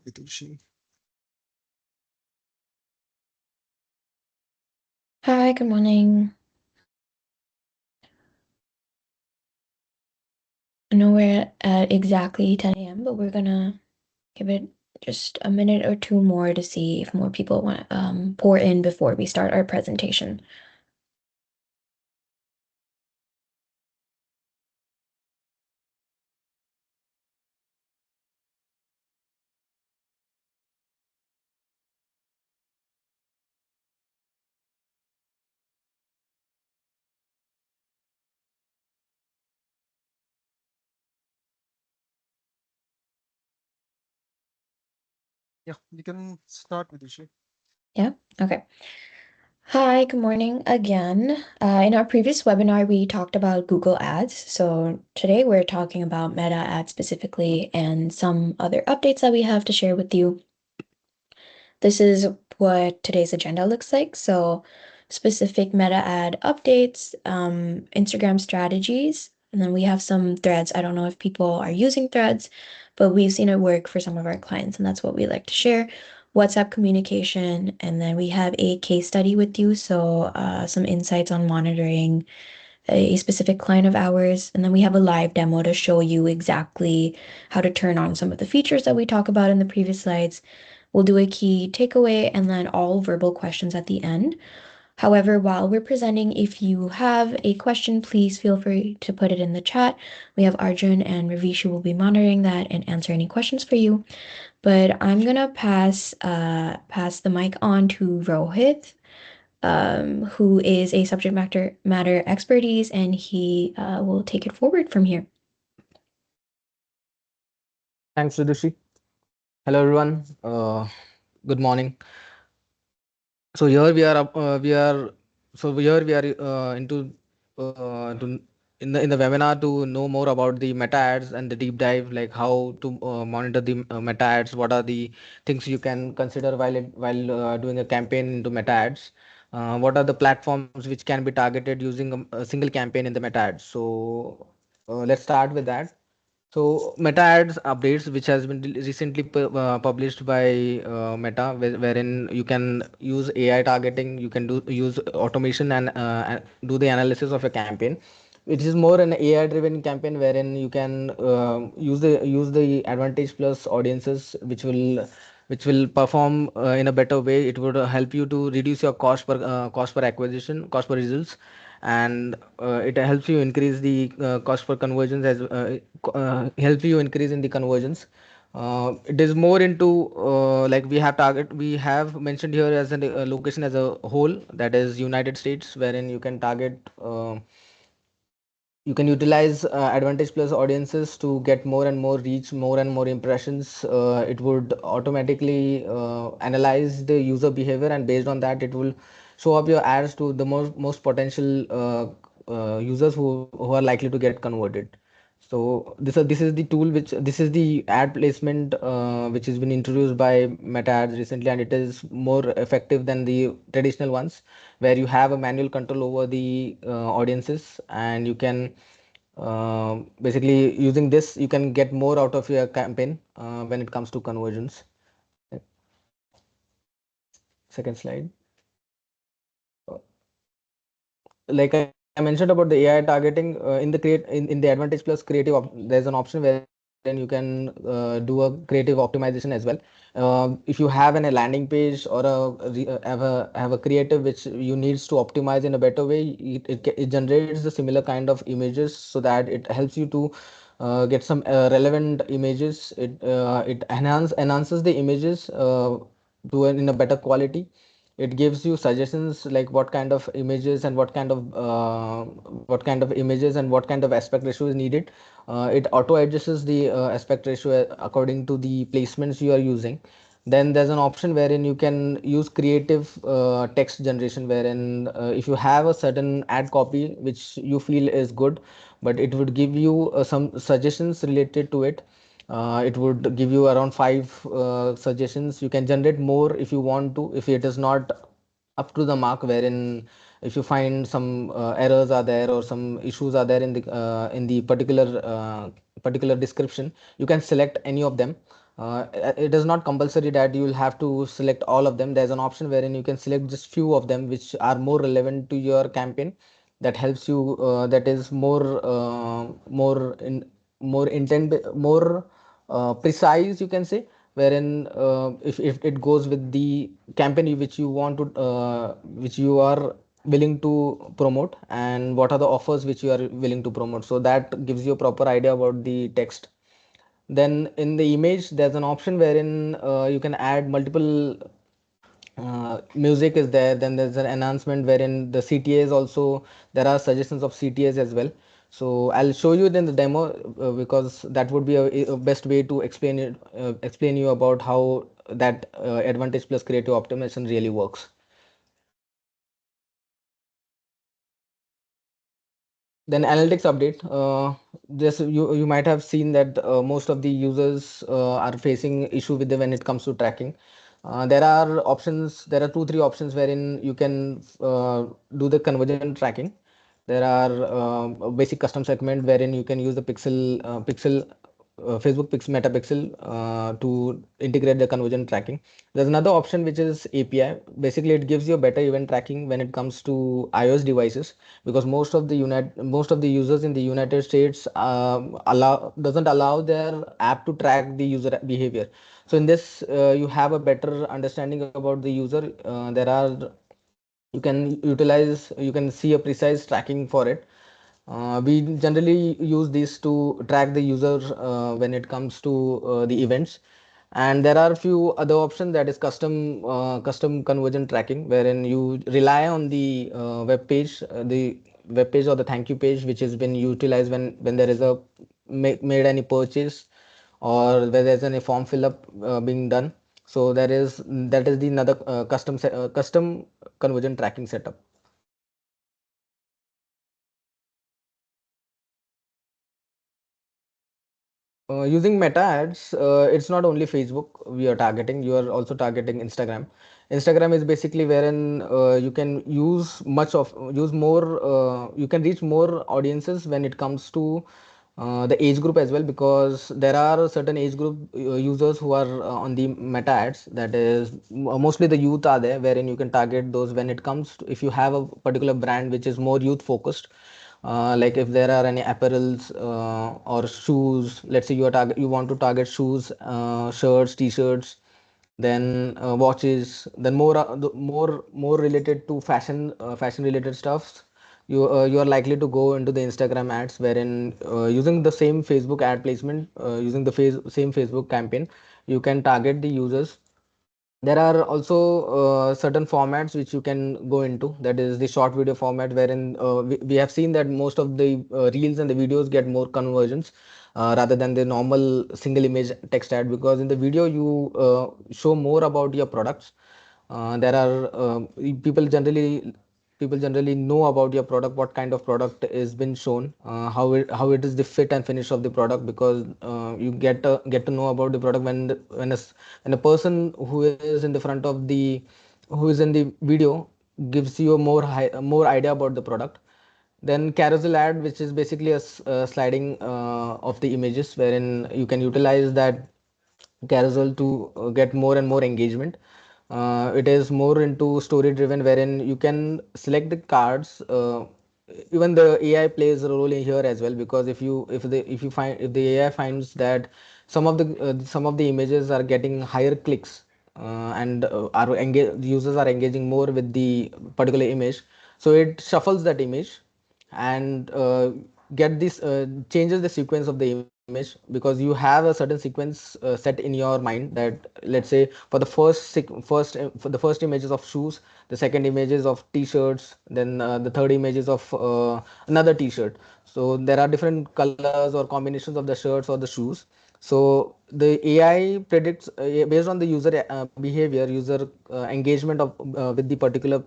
Vidushi. Hi, good morning. I know we're at exactly 10 a.m., but we're gonna give it just a minute or two more to see if more people want pour in before we start our presentation. Yeah, we can start Vidushi. Yeah? Okay. Hi, good morning again. In our previous webinar, we talked about Google Ads. So today we're talking about Meta Ads specifically and some other updates that we have to share with you. This is what today's agenda looks like. So specific meta ad updates, Instagram strategies, and then we have some threads. I don't know if people are using threads, but we've seen it work for some of our clients, and that's what we like to share. WhatsApp communication, and then we have a case study with you. So some insights on monitoring a specific client of ours. And then we have a live demo to show you exactly how to turn on some of the features that we talk about in the previous slides. We'll do a key takeaway and then all verbal questions at the end. However, while we're presenting, if you have a question, please feel free to put it in the chat. We have Arjun and Ravish who will be monitoring that and answer any questions for you. But I'm gonna pass the mic on to Rohit, who is a subject matter expertise, and he will take it forward from here. Thanks, Vidushi. Hello, everyone. Good morning. So here we are. Here we are into to in the webinar to know more about the meta ads and the deep dive, like how to monitor the meta ads. What are the things you can consider while doing a campaign into meta ads? What are the platforms which can be targeted using a single campaign in the meta ads? So let's start with that. So Meta adds updates, which has been recently published by Meta, wherein you can use AI targeting, you can do use automation and do the analysis of a campaign. It is more an AI-driven campaign wherein you can use the advantage plus audiences, which will perform in a better way. It would help you to reduce your cost per acquisition, cost per results, and it helps you increase the cost per conversions helps you increase in the conversions. It is more into like we have mentioned here as a location as a whole, that is United States, wherein you can target you can utilize advantage plus audiences to get more and more reach, more and more impressions. It would automatically analyze the user behavior, and based on that it will show up your ads to the most potential users who are likely to get converted. So this is the tool, which this is the ad placement which has been introduced by Meta Ads recently, and it is more effective than the traditional ones, where you have a manual control over the audiences, and you can basically using this you can get more out of your campaign when it comes to conversions. Second slide. Like I mentioned about the AI targeting in the Advantage Plus creative there's an option wherein you can do a creative optimization as well. If you have a landing page or have a creative which you needs to optimize in a better way, it generates the similar kind of images so that it helps you to get some relevant images. It enhances the images in a better quality. It gives you suggestions like what kind of images and what kind of images and what kind of aspect ratio is needed. It auto adjusts the aspect ratio according to the placements you are using. Then there's an option wherein you can use creative text generation, wherein if you have a certain ad copy which you feel is good, but it would give you some suggestions related to it. It would give you around five suggestions. You can generate more if you want to, if it is not up to the mark, wherein if you find some errors are there or some issues are there in the particular particular description, you can select any of them. It is not compulsory that you will have to select all of them. There's an option wherein you can select just few of them which are more relevant to your campaign, that helps you, that is more intent, more precise, you can say, wherein if it goes with the campaign which you want to which you are willing to promote, and what are the offers which you are willing to promote, so that gives you a proper idea about the text. Then in the image there's an option wherein you can add multiple music is there. Then there's an enhancement wherein the CTAs also, there are suggestions of CTAs as well. So I'll show you it in the demo, because that would be a best way to explain it, explain you about how that advantage plus creative optimization really works. Then analytics update. This you might have seen that most of the users are facing issue with when it comes to tracking. There are options. There are two three options wherein you can do the conversion tracking. There are basic custom segment wherein you can use the pixel Facebook pixel meta pixel to integrate the conversion tracking. There's another option which is API. Basically, it gives you a better event tracking when it comes to iOS devices, because most of the users in the United States allow doesn't allow their app to track the user behavior. So in this, you have a better understanding about the user. There are, you can see a precise tracking for it. We generally use these to track the user when it comes to the events. And there are a few other options, that is custom conversion tracking, wherein you rely on the web page or the thank you page which has been utilized when there is a made any purchase, or where there's any form fill up being done. So that is the another custom conversion tracking setup. Using meta ads, it's not only Facebook we are targeting, you are also targeting Instagram. Instagram is basically wherein you can use more, you can reach more audiences when it comes to the age group as well, because there are certain age group users who are on the meta ads, that is mostly the youth are there, wherein you can target those when it comes to, if you have a particular brand which is more youth focused, like if there are any apparels or shoes. Let's say you want to target shoes, shirts, t-shirts, then watches, then more related to fashion related stuffs. You are likely to go into the Instagram ads, wherein using the same Facebook ad placement, using the same Facebook campaign, you can target the users. There are also certain formats which you can go into, that is the short video format, wherein we have seen that most of the reels and the videos get more conversions rather than the normal single image text ad, because in the video you show more about your products. There are people generally people generally know about your product, what kind of product is been shown, how it is the fit and finish of the product, because you get to know about the product when a person who is in the front of the who is in the video gives you a more idea about the product. Then carousel ad, which is basically a sliding of the images, wherein you can utilize that carousel to get more and more engagement. It is more into story driven, wherein you can select the cards. Even the AI plays a role in here as well, because if the AI finds that some of the images are getting higher clicks, and users are engaging more with the particular image, so it shuffles that image and get this changes the sequence of the image, because you have a certain sequence set in your mind, that let's say for the for the first images of shoes, the second images of t-shirts, then the third images of another t-shirt. So there are different colors or combinations of the shirts or the shoes. So the AI predicts based on the user behavior, user engagement of with the particular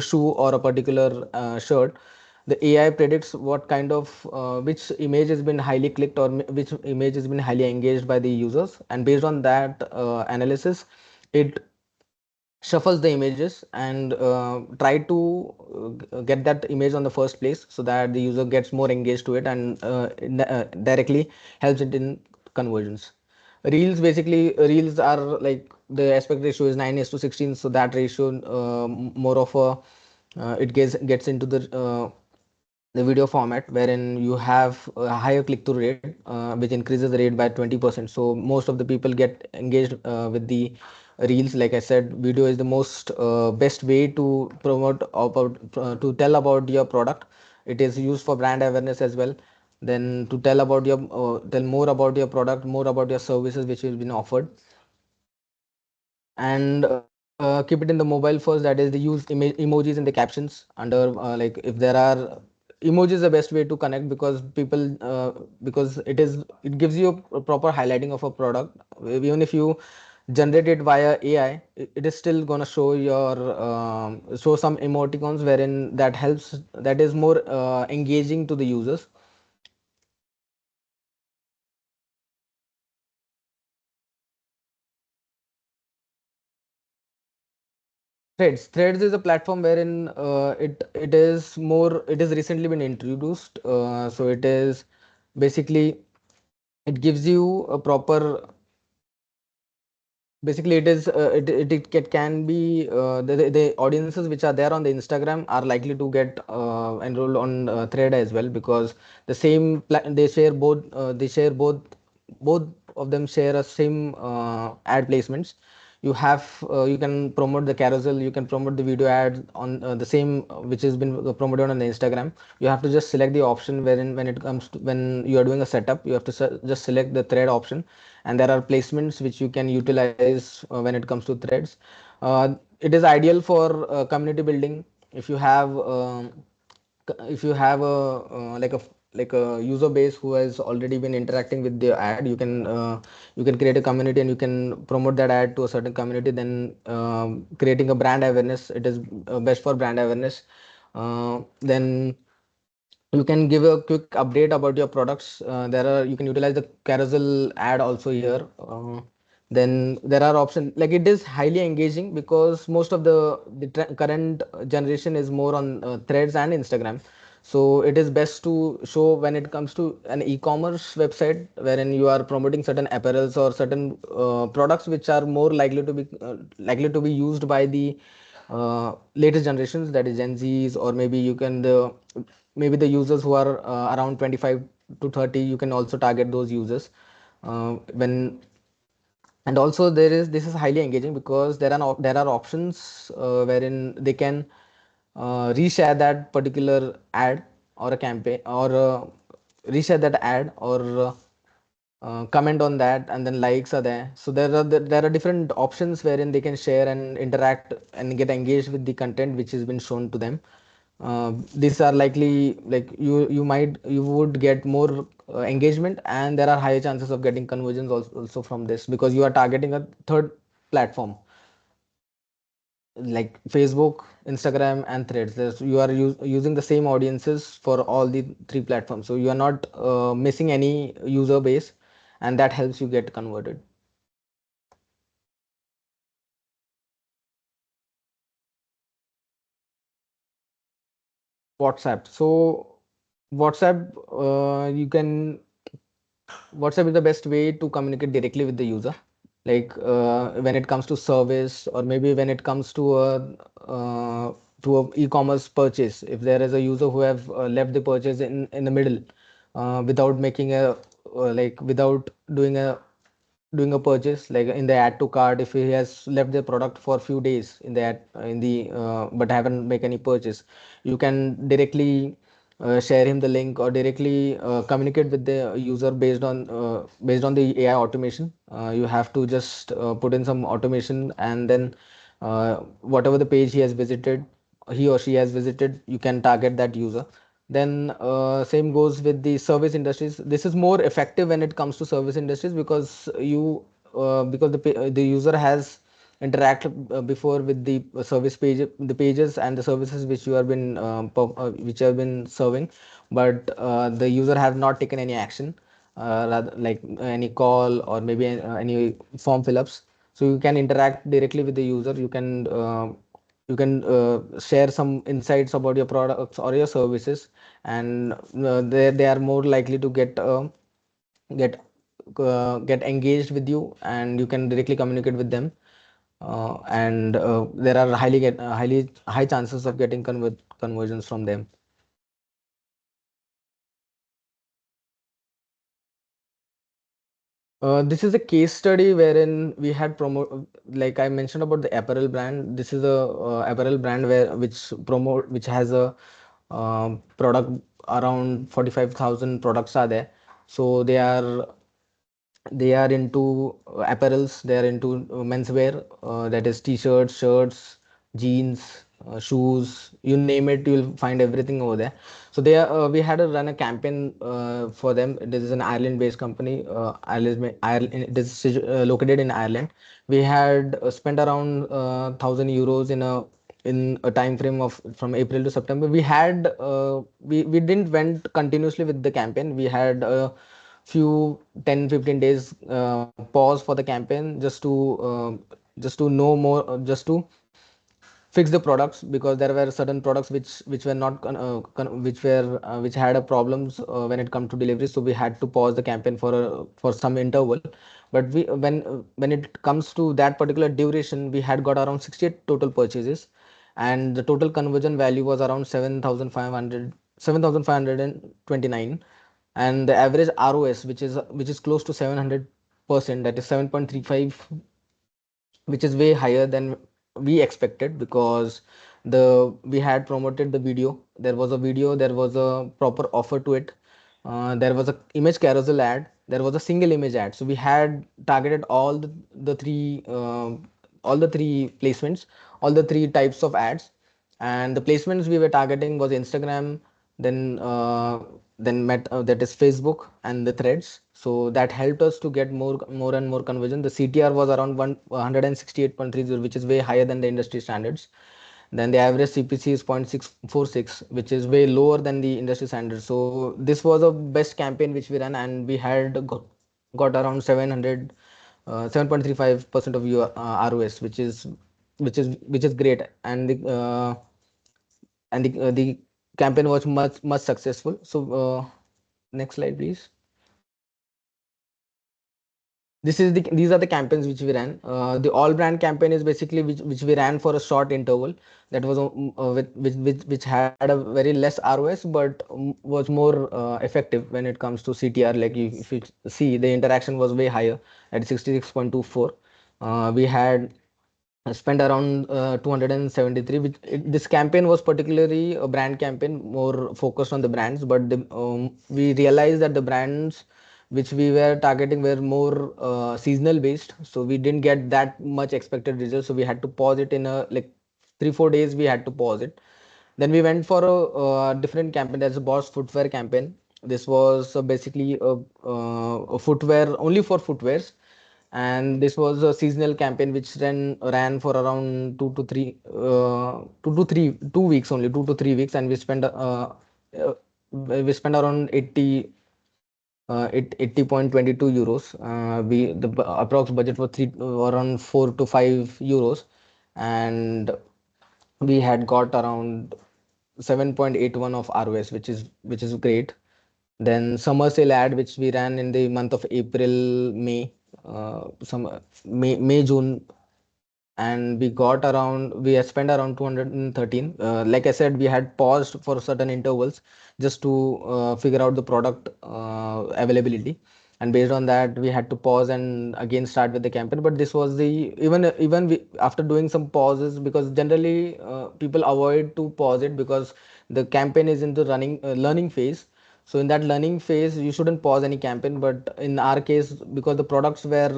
shoe or a particular shirt. The AI predicts what kind of which image has been highly clicked, or which image has been highly engaged by the users, and based on that analysis, it shuffles the images and try to get that image on the first place, so that the user gets more engaged to it and directly helps it in conversions. Reels, basically reels are like the aspect ratio is 9 is to 16, so that ratio more of a it gets into the video format, wherein you have a higher click-through rate, which increases the rate by 20%. So most of the people get engaged with the reels. Like I said, video is the most best way to promote about to tell about your product. It is used for brand awareness as well. Then to tell about your tell more about your product, more about your services which will be offered, and keep it in the mobile first. That is, they use emojis in the captions under like if there are emojis, the best way to connect, because people because it gives you a proper highlighting of a product. Even if you generate it via AI, it is still gonna show your show some emoticons wherein that helps, that is more engaging to the users. Threads is a platform wherein it is recently been introduced. So it is basically, it gives you a proper, basically it is it can be the audiences which are there on the Instagram are likely to get enrolled on thread as well, because they share both of them share a same ad placements. You can promote the carousel, you can promote the video ads on the same which has been promoted on the Instagram. You have to just select the option wherein when it comes to when you are doing a setup, you have to just select the thread option, and there are placements which you can utilize when it comes to threads. It is ideal for community building. If you have if you have a like a user base who has already been interacting with the ad, you can create a community and you can promote that ad to a certain community. Then creating a brand awareness, it is best for brand awareness. Then you can give a quick update about your products. There are You can utilize the carousel ad also here. Then there are options, like it is highly engaging because most of the current generation is more on threads and Instagram. So it is best to show when it comes to an e-commerce website wherein you are promoting certain apparels or certain products which are more likely to be used by the latest generations, that is Gen Zs, or maybe the users who are around 25 to 30. You can also target those users when and also this is highly engaging because there are options wherein they can reshare that particular ad or a campaign, or reshare that ad, or comment on that, and then likes are there. So there are different options wherein they can share and interact and get engaged with the content which has been shown to them. These are likely, like you would get more engagement, and there are higher chances of getting conversions also from this, because you are targeting a third platform like Facebook, Instagram, and Threads. You are using the same audiences for all the three platforms, so you are not missing any user base, and that helps you get converted. WhatsApp. So WhatsApp, you can WhatsApp is the best way to communicate directly with the user. Like when it comes to service, or maybe when it comes to a e-commerce purchase, if there is a user who have left the purchase in the middle, without making a without doing a purchase, like in the add to cart, if he has left the product for few days in the but haven't make any purchase, you can directly share him the link, or directly communicate with the user based on the AI automation. You have to just put in some automation, and then whatever the page he or she has visited, you can target that user. Then same goes with the service industries. This is more effective when it comes to service industries, because the user has interacted before with the the pages and the services which which you have been serving, but the user have not taken any action, rather like any call or maybe any form fill-ups. so you can interact directly with the user. You can share some insights about your products or your services, and they are more likely to get get engaged with you, and you can directly communicate with them. And there are highly high chances of getting conversions from them. This is a case study wherein we had like I mentioned about the apparel brand. This is a apparel brand which has a product around 45,000 products are there. So they are into apparels. They are into menswear, that is t-shirts, shirts, jeans, shoes, you name it, you'll find everything over there. So we had to run a campaign for them. This is an Ireland based company. Ireland, it is located in Ireland. We had spent around 1,000 euros in a time frame of from April to September. We didn't went continuously with the campaign. We had few 10-15 days pause for the campaign, just to know more, just to fix the products, because there were certain products which were not which had a problems when it come to delivery. So we had to pause the campaign for some interval. But when it comes to that particular duration, we had got around 68 total purchases, and the total conversion value was around 7,529, and the average ROS, which is close to 700%, that is 7.35, which is way higher than we expected, because we had promoted the video. There was a video, there was a proper offer to it. There was a image carousel ad, there was a single image ad. So we had targeted the three all the three placements, all the three types of ads. And the placements we were targeting was Instagram, then that is Facebook, and the threads. So that helped us to get more and more conversion. The CTR was around 168.30, which is way higher than the industry standards. Then the average CPC is 0.646, which is way lower than the industry standard. So this was a best campaign which we ran, and we had got around 7.35% of your ROS, which is great. And the campaign was much successful. So next slide, please. These are the campaigns which we ran. The all brand campaign is basically which we ran for a short interval, that was which had a very less ROS, but was more effective when it comes to CTR. Like if you see, the interaction was way higher at 66.24. We had spent around 273, this campaign was particularly a brand campaign, more focused on the brands. But we realized that the brands which we were targeting were more seasonal based, so we didn't get that much expected results. So we had to pause it in a like 3-4 days. We had to pause it. Then we went for a different campaign. That's a Boss footwear campaign. This was basically a footwear, only for footwears. And this was a seasonal campaign which ran for around 2 weeks, only 2 to 3 weeks. And we spent around 80.22 euros. The approx budget was around 4 to 5 euros, and we had got around 7.81 of ROS, which is great. Then summer sale ad, which we ran in the month of April, May, June, and we had spent around 213. Like I said, we had paused for certain intervals just to figure out the product availability, and based on that we had to pause and again start with the campaign. But this was the even after doing some pauses, because generally people avoid to pause it, because the campaign is in the learning phase. So in that learning phase, you shouldn't pause any campaign. But in our case, because the products were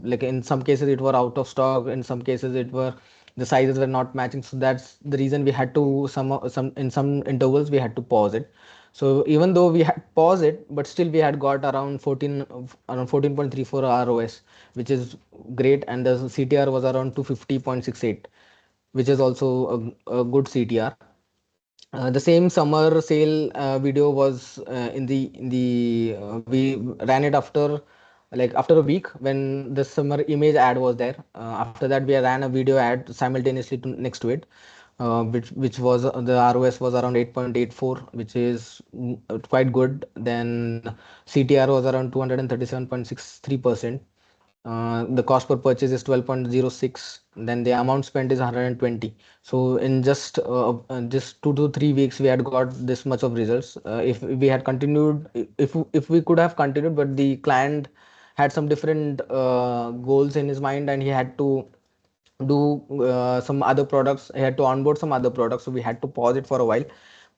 like in some cases it were out of stock, in some cases the sizes were not matching. So that's the reason we had to some in some intervals we had to pause it. So even though we had paused it, but still we had got around 14.34 ROS, which is great. And the CTR was around 250.68, which is also a good CTR. The same summer sale video was we ran it after like after a week when the summer image ad was there. After that, we ran a video ad simultaneously next to it, which was the ROS was around 8.84, which is quite good. Then CTR was around 237.63%. The cost per purchase is 12.06. Then the amount spent is 120. So in just 2 to 3 weeks, we had got this much of results. If we had continued, if we could have continued, but the client had some different goals in his mind, and he had to do some other products. He had to onboard some other products, so we had to pause it for a while.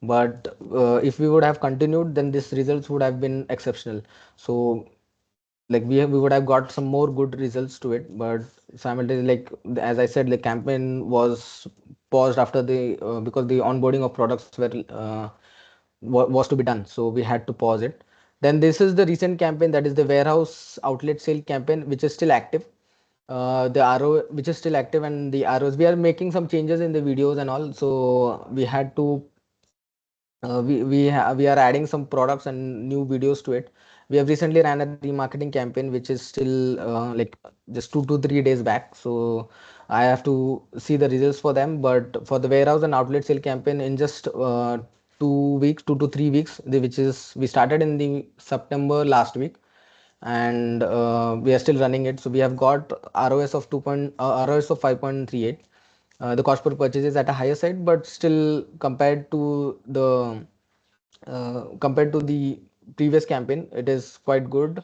But if we would have continued, then these results would have been exceptional. So like we would have got some more good results to it, but simultaneously, like as I said, the campaign was paused after the because the onboarding of products was to be done, so we had to pause it. Then this is the recent campaign, that is the warehouse outlet sale campaign, which is still active. The RO which is still active, and the ROs, we are making some changes in the videos and all, so we had to we are adding some products and new videos to it. We have recently ran a remarketing campaign, which is still like just 2 to 3 days back. So I have to see the results for them. But for the warehouse and outlet sale campaign, in just 2 weeks, 2 to 3 weeks, which is we started in the September last week, and we are still running it. So we have got ROS of 5.38. The cost per purchase is at a higher side, but still compared to the previous campaign, it is quite good.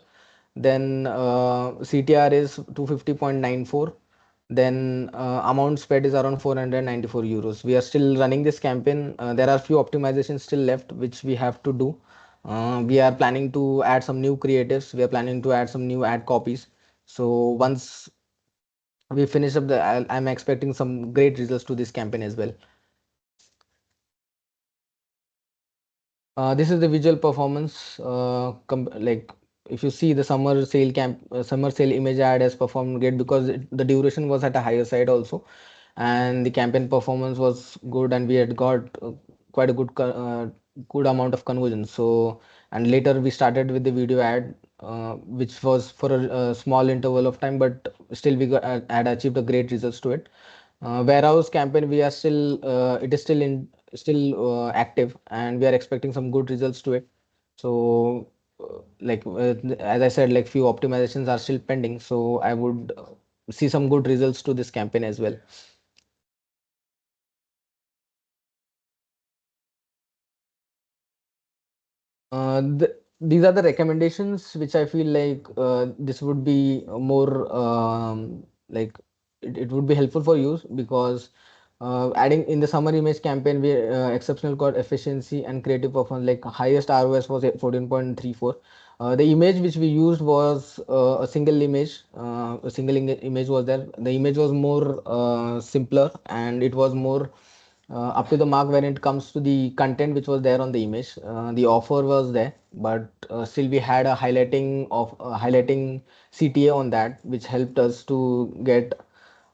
Then CTR is 250.94. Then amount spent is around 494 euros. We are still running this campaign. There are few optimizations still left which we have to do. We are planning to add some new creatives. We are planning to add some new ad copies. So once we finish up I'm expecting some great results to this campaign as well. This is the visual performance. Like if you see the summer sale image ad has performed great because the duration was at a higher side also, and the campaign performance was good, and we had got quite a good amount of conversion. So and later we started with the video ad, which was for a small interval of time, but still had achieved a great results to it. Warehouse campaign, we are still it is still active, and we are expecting some good results to it. So as I said, like few optimizations are still pending, so I would see some good results to this campaign as well. These are the recommendations which I feel like this would be more like it would be helpful for you, because adding in the summer image campaign, we exceptional code efficiency and creative performance, like highest ROS was at 14.34. The image which we used was a single image was there. The image was more simpler, and it was more up to the mark when it comes to the content which was there on the image. The offer was there, but still we had a highlighting CTA on that, which helped us to get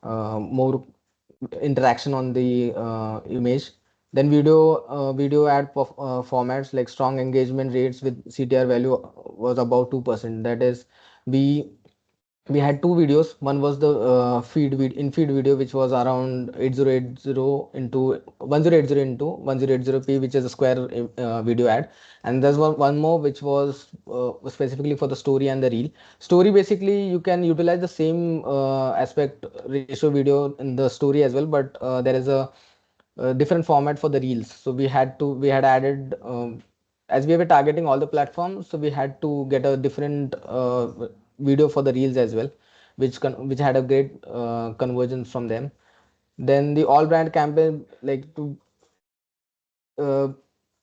more interaction on the image. Then video ad formats, like strong engagement rates with CTR value was about 2%. That is, we we had two videos. One was the in feed video, which was around 8080 into 1080 into 1080p, which is a square video ad. And there's one more which was specifically for the story and the reel. Story, basically you can utilize the same aspect ratio video in the story as well, but there is a different format for the reels. So we had added as we were targeting all the platforms, so we had to get a different video for the reels as well, which had a great convergence from them. Then the all brand campaign, uh,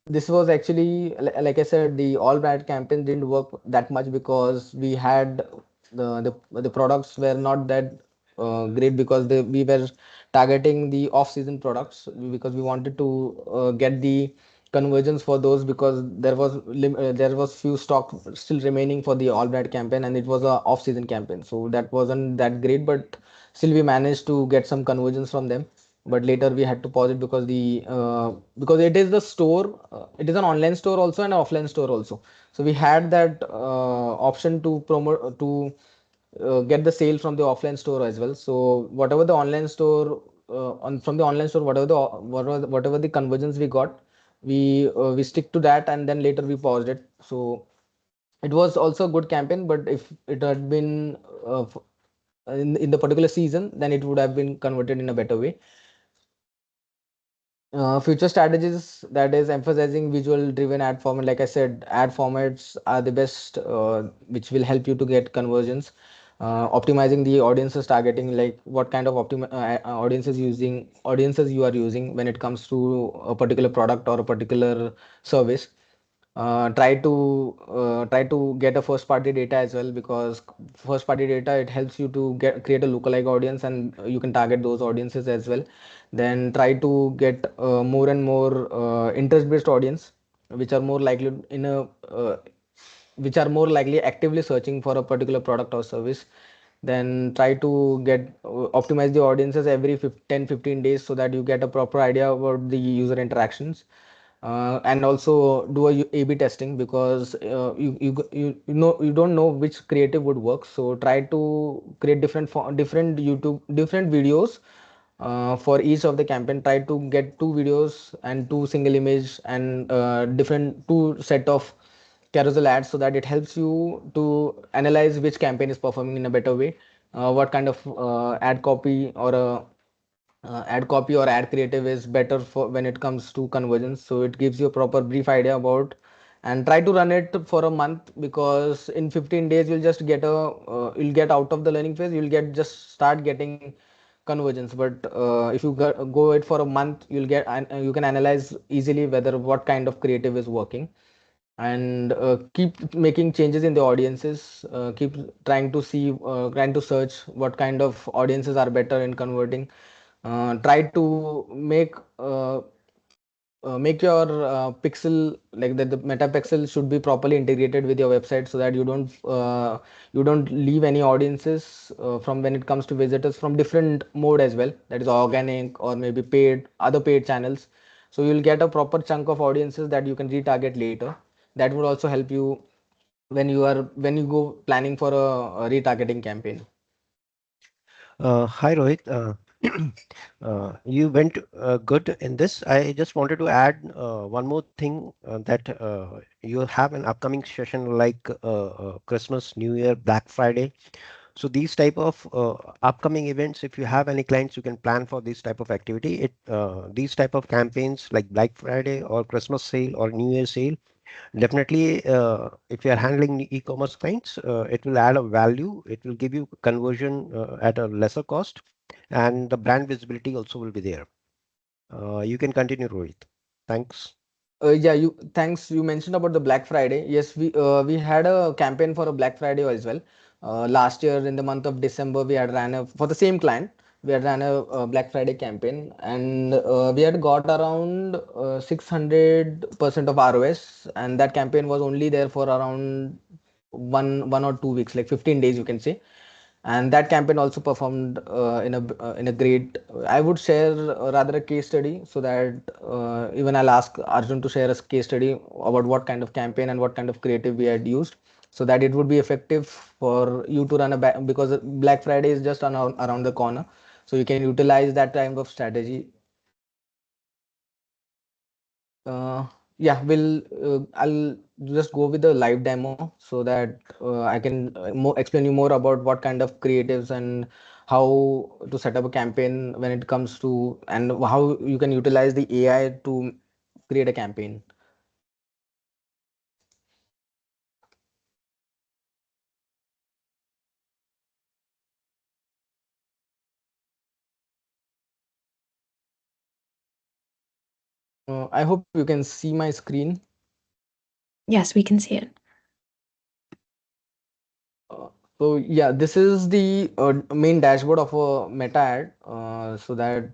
this was actually like I said, the all brand campaign didn't work that much because we had the products were not that great, because we were targeting the off season products, because we wanted to get the conversions for those, because there was few stock still remaining for the all brand campaign, and it was a off season campaign, so that wasn't that great, but still we managed to get some conversions from them. but later we had to pause it because because it is the store, it is an online store also and an offline store also. So we had that option to promote to get the sale from the offline store as well. So whatever the online store on from the online store, whatever the conversions we got, we stick to that, and then later we paused it. So it was also a good campaign, but if it had been in the particular season, then it would have been converted in a better way. Future strategies, that is emphasizing visual driven ad format. Like I said, ad formats are the best, which will help you to get conversions. Optimizing the audiences targeting, like what kind of audiences you are using when it comes to a particular product or a particular service. Try to get a first party data as well, because first party data, it helps you to get create a lookalike audience, and you can target those audiences as well. Then try to get more and more interest based audience, which are more likely in a which are more likely actively searching for a particular product or service. Then try to get optimize the audiences every 10-15 days, so that you get a proper idea about the user interactions. And also do a A/B testing, because you don't know which creative would work. So try to create different videos for each of the campaign. Try to get two videos and two single image, and different two set of carousel ads, so that it helps you to analyze which campaign is performing in a better way, what kind of ad copy or ad creative is better for when it comes to conversions. So it gives you a proper brief idea about, and try to run it for a month, because in 15 days you'll get out of the learning phase, you'll get just start getting conversions. But if you go it for a month, you can analyze easily whether what kind of creative is working, and keep making changes in the audiences. Keep trying to search what kind of audiences are better in converting. Try to make your pixel, like the meta pixel should be properly integrated with your website, so that you don't leave any audiences from when it comes to visitors from different mode as well, that is organic or maybe paid channels. So you'll get a proper chunk of audiences that you can retarget later. That would also help you when you go planning for a retargeting campaign. Hi, Rohit. You went good in this. I just wanted to add one more thing that you have an upcoming session like Christmas, New Year, Black Friday. So these type of upcoming events, if you have any clients, you can plan for this type of activity. These type of campaigns like Black Friday or Christmas sale or New Year sale. Definitely, if you are handling e-commerce clients, it will add a value. It will give you conversion at a lesser cost, and the brand visibility also will be there. You can continue, Rohit. Thanks. Yeah, you thanks. You mentioned about the Black Friday. Yes, we had a campaign for a Black Friday as well. Last year in the month of December, we had ran a for the same client. We had ran a Black Friday campaign, and we had got around 600% of ROS, and that campaign was only there for around 1 or 2 weeks, like 15 days, you can say. And that campaign also performed in a great. I would share rather a case study, so that even I'll ask Arjun to share a case study about what kind of campaign and what kind of creative we had used, so that it would be effective for you to run because Black Friday is just around the corner, so you can utilize that kind of strategy. uh, yeah, I'll just go with the live demo, so that I can explain you more about what kind of creatives and how to set up a campaign when it comes to, and how you can utilize the AI to create a campaign. I hope you can see my screen. Yes, we can see it. Uh, so yeah, this is the main dashboard of a meta ad, so that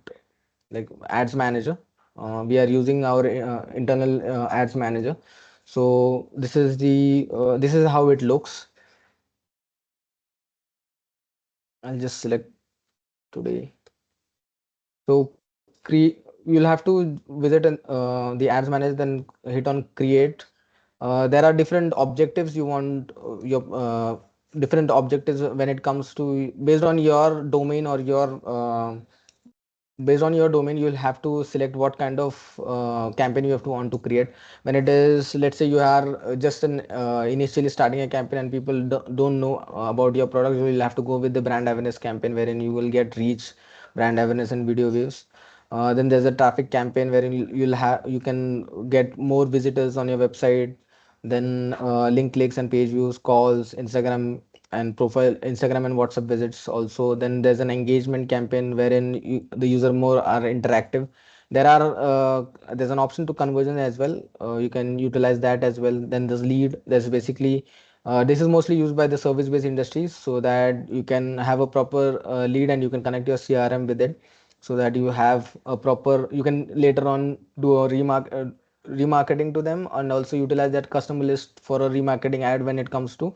like ads manager. We are using our internal ads manager. So this is how it looks. I'll just select today. So create, you'll have to visit the ads manager, then hit on create. There are different objectives you want, your different objectives when it comes to, based on your domain or your based on your domain, you'll have to select what kind of campaign you have to want to create. When it is, let's say you are just an initially starting a campaign and people don't know about your product, you will have to go with the brand awareness campaign, wherein you will get reach, brand awareness and video views. Then there's a traffic campaign wherein you can get more visitors on your website. Then link clicks and page views, calls, Instagram and WhatsApp visits also. Then there's an engagement campaign wherein the user more are interactive. There's an option to conversion as well. You can utilize that as well. Then there's lead. There's basically this is mostly used by the service-based industries, so that you can have a proper lead and you can connect your CRM with it, so that you have a proper, you can later on do a remarketing to them, and also utilize that customer list for a remarketing ad when it comes to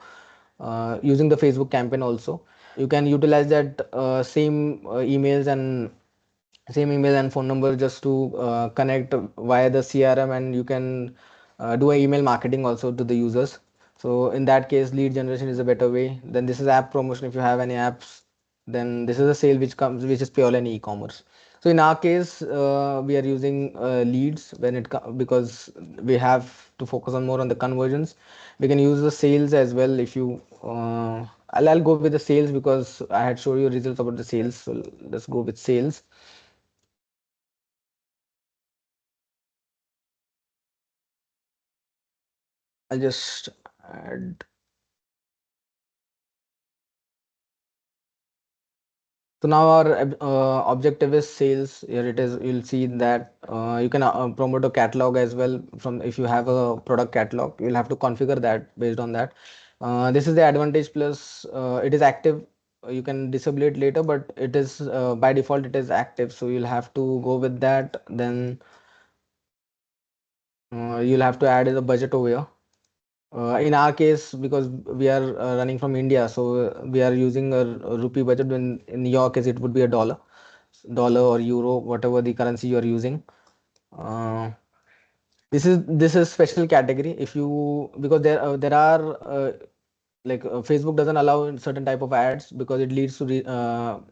using the Facebook campaign also. You can utilize that same email and phone number just to connect via the CRM, and you can do a email marketing also to the users. So in that case, lead generation is a better way. Then this is app promotion. If you have any apps, then this is a sale which is purely an e-commerce. So in our case, we are using leads because we have to focus on more on the conversions. We can use the sales as well. If you I'll go with the sales because I had showed you results about the sales. So let's go with sales. I'll just add. So now our objective is sales. Here it is. You'll see that you can promote a catalog as well. From if you have a product catalog, you'll have to configure that based on that. This is the advantage plus. It is active. You can disable it later, but it is by default it is active. So you'll have to go with that. Then you'll have to add the budget over here. In our case, because we are running from India, so we are using a rupee budget. When in your case, it would be a dollar or euro, whatever the currency you are using. Uh, this is special category. If you because there are Facebook doesn't allow certain type of ads because it leads to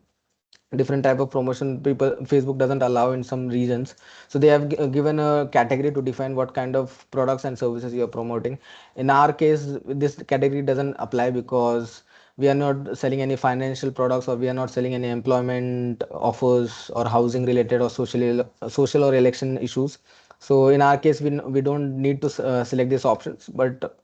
different type of promotion. People Facebook doesn't allow in some regions, so they have given a category to define what kind of products and services you are promoting. In our case, this category doesn't apply because we are not selling any financial products, or we are not selling any employment offers or housing related or social or election issues. So in our case, we don't need to select these options. But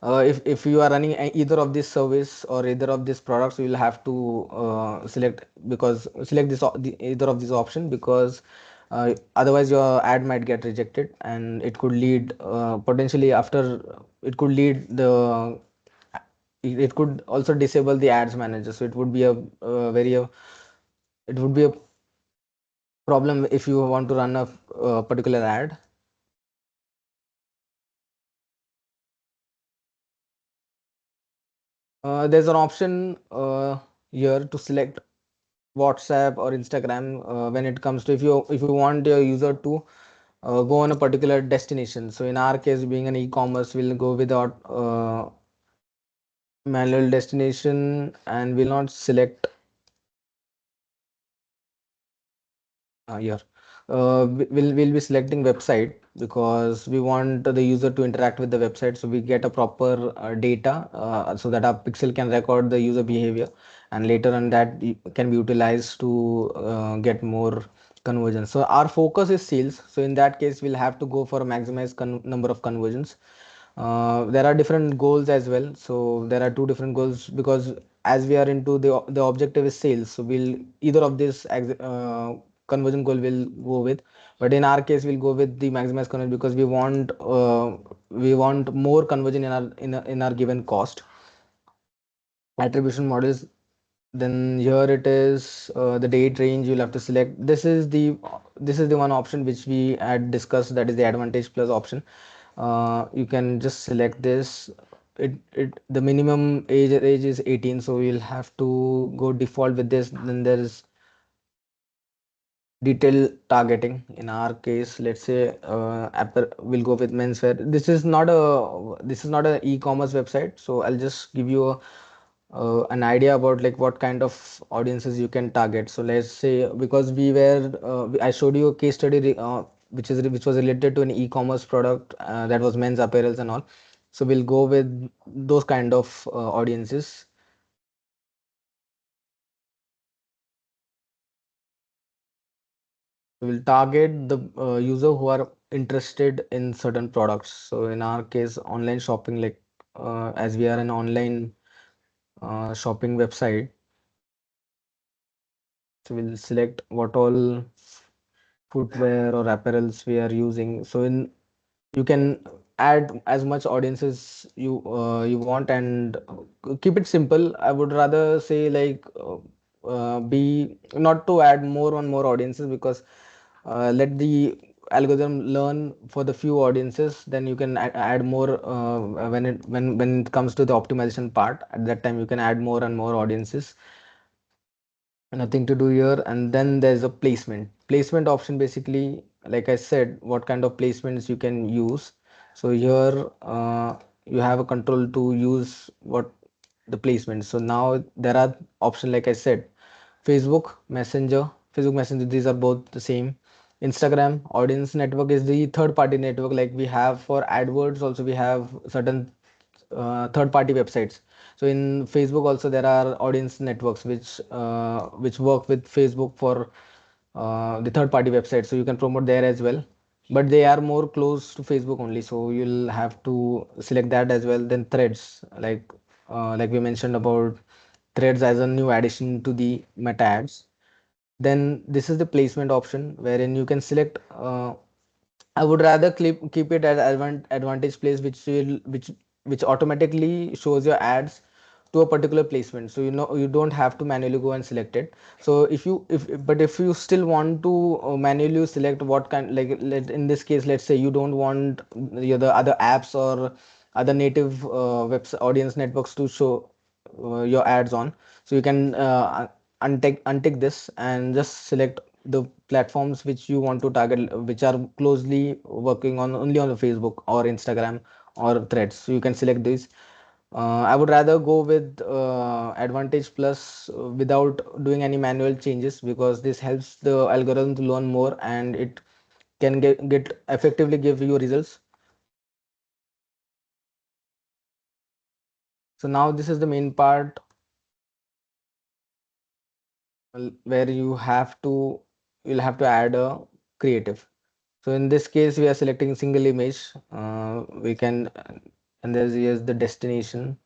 if you are running either of this service or either of these products, you will have to select either of these option, because otherwise your ad might get rejected, and it could lead potentially after it could lead the it could also disable the ads manager. So it would be it would be a problem if you want to run a particular ad. There's an option here to select WhatsApp or Instagram when it comes to, if you want your user to go on a particular destination. So in our case, being an e-commerce, we'll go without manual destination, and will not select here. We'll be selecting website because we want the user to interact with the website, so we get a proper data, so that our pixel can record the user behavior, and later on that can be utilized to get more conversions. So our focus is sales. So in that case, we'll have to go for a maximized number of conversions. There are different goals as well. So there are two different goals, because as we are into the objective is sales, so we'll either of this conversion goal will go with. But in our case, we'll go with the maximized conversion, because we want more conversion in our given cost. Attribution models. Then here it is, the date range you'll have to select. This is the one option which we had discussed, that is the advantage plus option. You can just select this. The minimum age is 18, so we'll have to go default with this. Then there is detailed targeting. In our case, let's say Apple will go with menswear. This is not a e-commerce website, so I'll just give you an idea about like what kind of audiences you can target. So let's say, because I showed you a case study which was related to an e-commerce product that was men's apparels and all. So we'll go with those kind of audiences. We'll target the user who are interested in certain products. So in our case, online shopping, like as we are an online shopping website, so we'll select what all footwear or apparels we are using. So in you can add as much audiences you want, and keep it simple. I would rather say like be not to add more and more audiences, because let the algorithm learn for the few audiences, then you can add more when it comes to the optimization part. At that time you can add more and more audiences. Nothing to do here. And then there's a placement option. Basically, like I said, what kind of placements you can use. So here you have a control to use what the placement. So now there are options, like I said, Facebook Messenger, these are both the same. Instagram audience network is the third party network, like we have for AdWords. Also we have certain third party websites. So in Facebook also there are audience networks which work with Facebook for the third party website, so you can promote there as well, but they are more close to Facebook only, so you'll have to select that as well. Then threads, like we mentioned about threads as a new addition to the meta ads. Then this is the placement option, wherein you can select I would rather keep it as advantage place, which automatically shows your ads to a particular placement. So you don't have to manually go and select it. So if you still want to manually select what kind, like in this case, let's say you don't want the other apps or other native webs audience networks to show your ads on. So you can untick this and just select the platforms which you want to target, which are closely working on only on the Facebook or Instagram or threads. So you can select these. I would rather go with advantage plus without doing any manual changes, because this helps the algorithm to learn more, and it can get effectively give you results. So now this is the main part, where you'll have to add a creative. So in this case, we are selecting single image. We can, and there's here's the destination.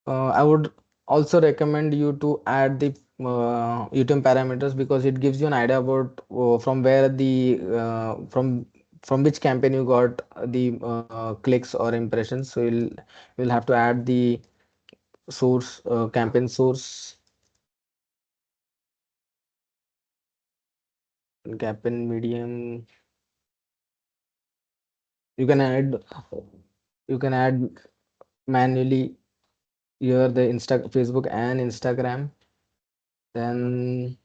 I would also recommend you to add the UTM parameters, because it gives you an idea about from where the from which campaign you got the clicks or impressions. So you'll have to add the source, campaign source, campaign medium. You can add you can add manually here the Facebook and Instagram. Then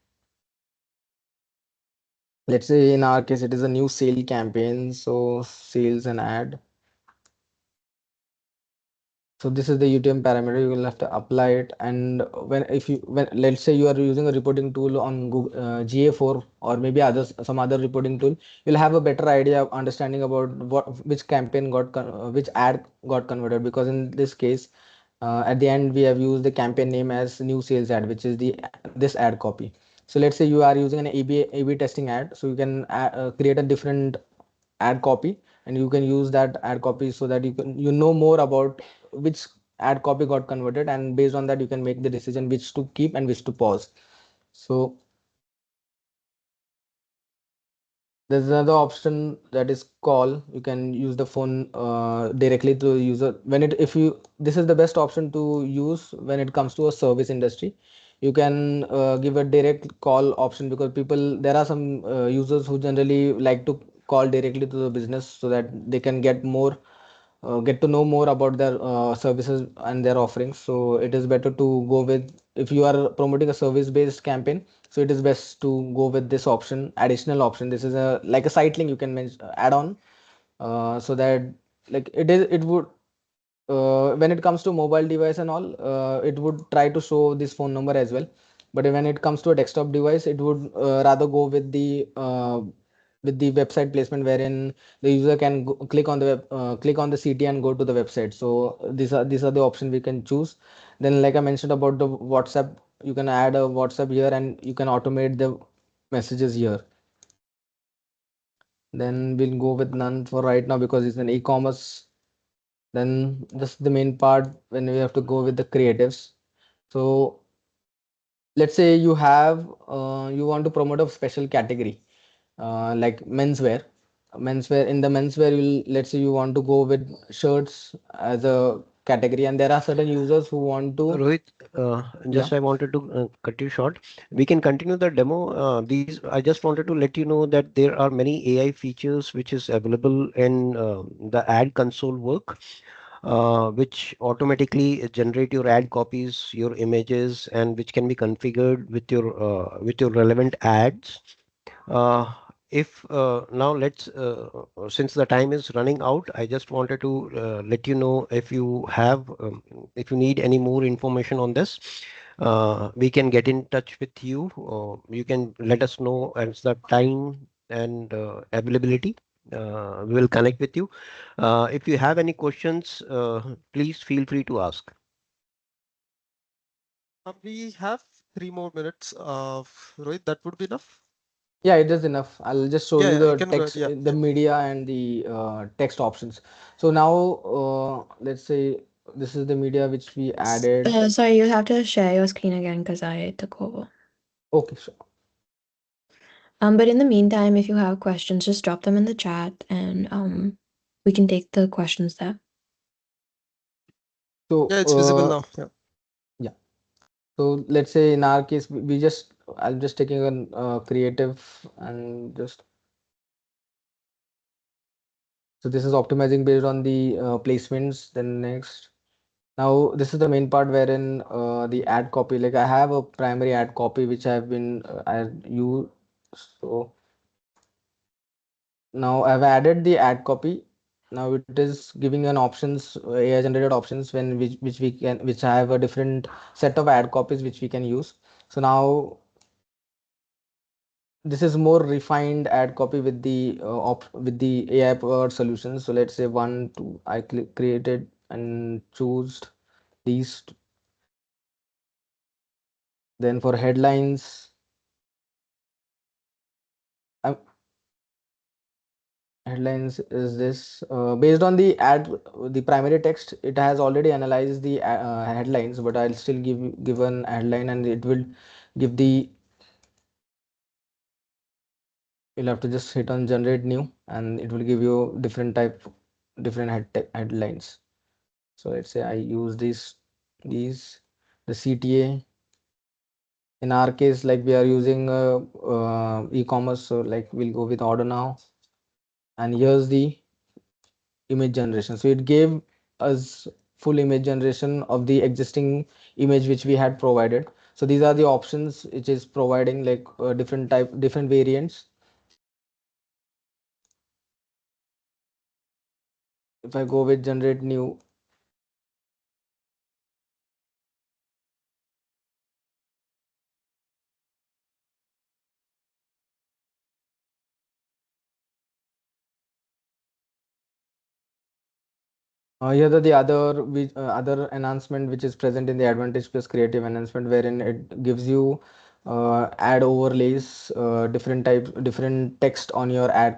let's say in our case it is a new sale campaign, so sales and ad. So this is the UTM parameter. You will have to apply it, and when let's say you are using a reporting tool on Google, GA4 or maybe some other reporting tool, you'll have a better idea of understanding about which campaign which ad got converted, because in this case at the end we have used the campaign name as new sales ad, which is this ad copy. So let's say you are using an AB testing ad, so you can create a different ad copy, and you can use that ad copy so that you know more about which ad copy got converted, and based on that you can make the decision which to keep and which to pause. So There's another option that is call. You can use the phone directly to the user. When it if you This is the best option to use when it comes to a service industry. You can give a direct call option, because people there are some users who generally like to call directly to the business so that they can get to know more about their services and their offerings. So it is better to go with, if you are promoting a service based campaign, so it is best to go with this option, additional option. This is a like a site link you can add on, so that like it would when it comes to mobile device and all, it would try to show this phone number as well. But when it comes to a desktop device, it would rather go with the website placement, wherein the user can click on the click on the CT and go to the website. So these are the options we can choose. Then, like I mentioned about the WhatsApp, you can add a WhatsApp here and you can automate the messages here. Then we'll go with none for right now because it's an e-commerce. Then this is the main part when we have to go with the creatives. So let's say you want to promote a special category, like menswear. Menswear, in the menswear, let's say you want to go with shirts as a category, and there are certain users who want to. Rohit, Yeah. just I wanted to cut you short. We can continue the demo. These I just wanted to let you know that there are many AI features which is available in the ad console work, which automatically generate your ad copies, your images, and which can be configured with your relevant ads. Uh, if Now let's since the time is running out, I just wanted to let you know if you need any more information on this, we can get in touch with you. You can let us know as the time and availability. We will connect with you. If you have any questions, please feel free to ask. We have 3 more minutes. Rohit, that would be enough. Yeah, it is enough. I'll just show Yeah, you yeah, you the can go ahead. text, Yeah, the yeah. media and the text options. So now, let's say this is the media which we added. Sorry, you have to share your screen again because I took over. Okay, sure. But in the meantime, if you have questions, just drop them in the chat and we can take the questions there. So, Yeah, it's visible now. Yeah. yeah. So let's say in our case, I'm just taking a creative and just, so this is optimizing based on the placements. Then next, now this is the main part wherein the ad copy, like I have a primary ad copy which I use. So now I've added the ad copy. Now it is giving an options, AI generated options, which I have a different set of ad copies which we can use. So now this is more refined ad copy with the with the AI powered solutions. So let's say one, two, created and choose these. Then for headlines, uh, headlines is this based on the primary text. It has already analyzed the headlines, but I'll still give an headline, and it will give the. You'll have to just hit on generate new, and it will give you different headlines. So let's say I use these the CTA. In our case, like we are using e-commerce, so like we'll go with order now, and here's the image generation. So it gave us full image generation of the existing image which we had provided. So these are the options which is providing, like different variants. If I go with generate new, here are the other enhancement which is present in the Advantage Plus Creative enhancement, wherein it gives you ad overlays, different text on your ad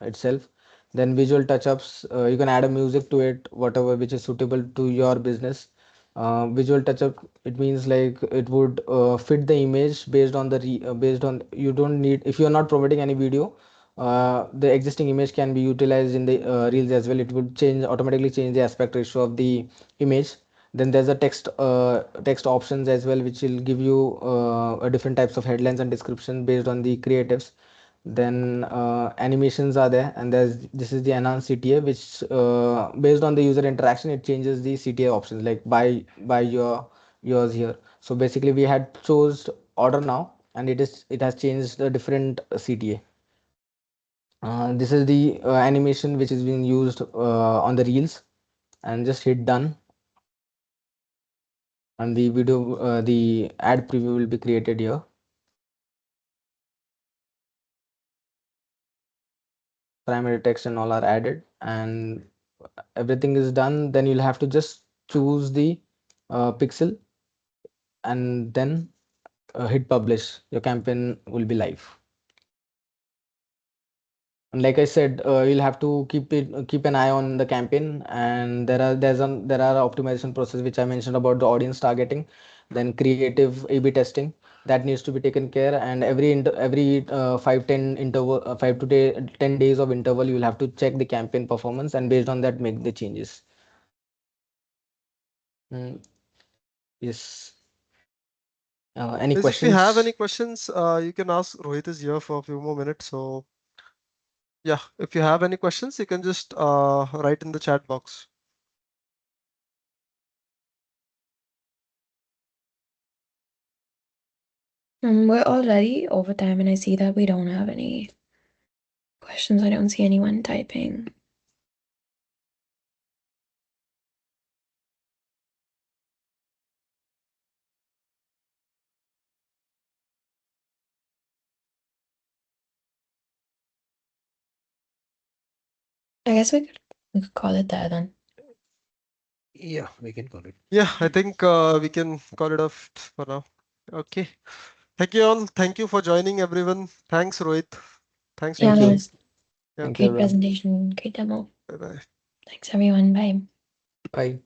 itself. Then visual touch-ups, you can add a music to it, whatever which is suitable to your business. Visual touch-up, it means like it would fit the image based on you don't need, if you're not promoting any video, the existing image can be utilized in the reels as well. It will automatically change the aspect ratio of the image. Then there's a text options as well, which will give you different types of headlines and description based on the creatives. Then animations are there, and this is the enhanced CTA, which based on the user interaction, it changes the CTA options, like by yours here. So basically we had chose order now, and it has changed the different CTA. This is the animation which is being used on the reels, and just hit done, and the ad preview will be created here. Primary text and all are added, and everything is done. Then you'll have to just choose the pixel, and then hit publish. Your campaign will be live. And like I said, you'll have to keep an eye on the campaign, and there are optimization process which I mentioned about the audience targeting, then creative A/B testing that needs to be taken care, and every 5 to 10 days of interval, you'll have to check the campaign performance, and based on that make the changes. Yes. Any Guys, if you have any questions? questions, you can ask. Rohit is here for a few more minutes. So yeah, if you have any questions, you can just write in the chat box. We're already over time, and I see that we don't have any questions. I don't see anyone typing. I guess we could call it there then. Yeah, we can call it. Yeah, I think we can call it off for now. Okay. Thank you all. Thank you for joining, everyone. Thanks, Rohit. Thanks, Yeah, Thank you. Vidushi. Yeah. Thank you, great everyone. presentation, great demo. Bye-bye. Thanks, everyone. Bye. Bye.